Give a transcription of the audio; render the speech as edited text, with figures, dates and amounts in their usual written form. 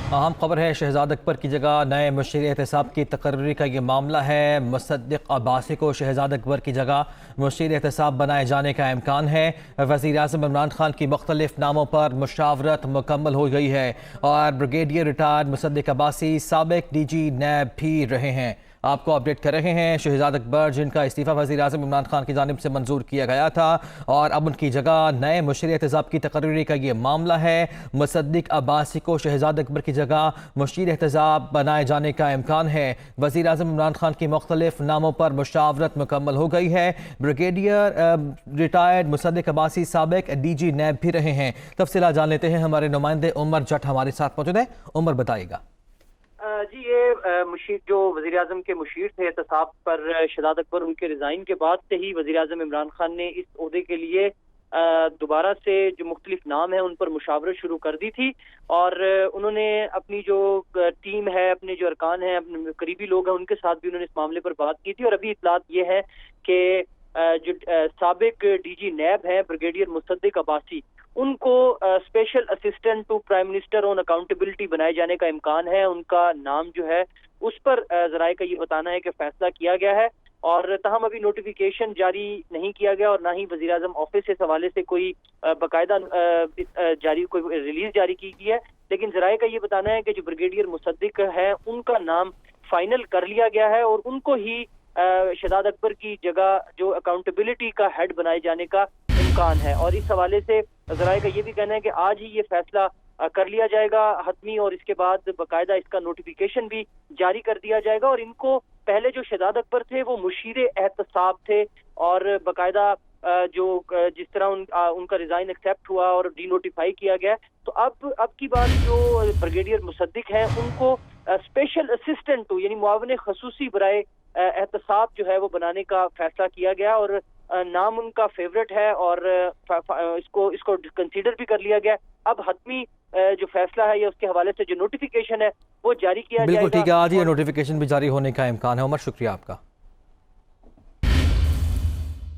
अहम खबर है, शहजाद अकबर की जगह नए मुशीर एहतसाब की तकर्री का ये मामला है। मुसद्दिक अब्बासी को शहजाद अकबर की जगह मुशीर एहतसाब बनाए जाने का इम्कान है। वज़ीर आज़म इमरान खान की मुख्तलिफ नामों पर मुशावरत मुकम्मल हो गई है और ब्रिगेडियर रिटायर्ड मुसद्दिक अब्बासी साबिक DG नैब भी रहे हैं। आपको अपडेट कर रहे हैं। शहजाद अकबर, जिनका इस्तीफ़ा वज़ीर आज़म इमरान खान की जानिब से मंजूर किया गया था और अब उनकी जगह नए मुशीर एहतसाब की तकर्री का ये मामला है। मुसद्दिक अब्बासी को शहजाद अकबर की जगह मुशीर एहतसाब बनाए जाने का इम्कान है। वज़ीर आज़म इमरान खान की मुख्तलिफ नामों पर मुशावरत मुकम्मल हो गई है। ब्रिगेडियर रिटायर्ड मुसद्दिक अब्बासी साबिक DG नैब भी रहे हैं। तफसीलात जान लेते हैं, हमारे नुमाइंदे उमर जट हमारे साथ मौजूद है। उमर, बताइएगा। जी, ये मुशीर जो वज़ीर आज़म के मुशीर थे एहतसाब पर शहजाद अकबर, उनके रिज़ाइन के बाद से ही वज़ीर आज़म इमरान खान ने इस ओहदे के लिए दोबारा से जो मुख्तलिफ नाम है उन पर मुशावरत शुरू कर दी थी और उन्होंने अपनी जो टीम है, अपने जो अरकान हैं, अपने करीबी लोग हैं, उनके साथ भी उन्होंने इस मामले पर बात की थी। और अभी इत्तलात ये है कि जो साबिक DG नैब है ब्रिगेडियर मुसद्दिक अब्बासी, उनको special assistant to prime minister on accountability बनाए जाने का इम्कान है। उनका नाम जो है उस पर ज़राए का ये बताना है कि फैसला किया गया है और तहम अभी नोटिफिकेशन जारी नहीं किया गया और ना ही वज़ीर आज़म ऑफिस इस हवाले से कोई बाकायदा कोई रिलीज जारी की गई है। लेकिन ज़राए का ये बताना है कि जो ब्रिगेडियर मुसद्दिक है उनका नाम फाइनल कर लिया गया है और उनको ही शहजाद अकबर की जगह जो अकाउंटेबिलिटी का हेड बनाए जाने का इम्कान है। और इस हवाले से ज़राए का ये भी कहना है कि आज ही ये फैसला कर लिया जाएगा हतमी और इसके बाद बाकायदा इसका नोटिफिकेशन भी जारी कर दिया जाएगा। और इनको पहले जो शहजाद अकबर थे वो मुशीर एहतसाब थे और बाकायदा जिस तरह उनका रिजाइन एक्सेप्ट हुआ और डीनोटिफाई किया गया, तो अब की बात जो ब्रिगेडियर मुसद्दिक हैं उनको स्पेशल असिस्टेंट टू यानी मुआविन खसूसी बराए एहतसाब जो है वो बनाने का फैसला किया गया और नाम उनका फेवरेट है और इसको कंसीडर भी कर लिया गया। अब हतमी जो फैसला है या उसके हवाले से जो नोटिफिकेशन है वो जारी किया जाएगा। बिल्कुल ठीक है, आज ये नोटिफिकेशन भी जारी होने का इम्कान है। उमर, शुक्रिया आपका।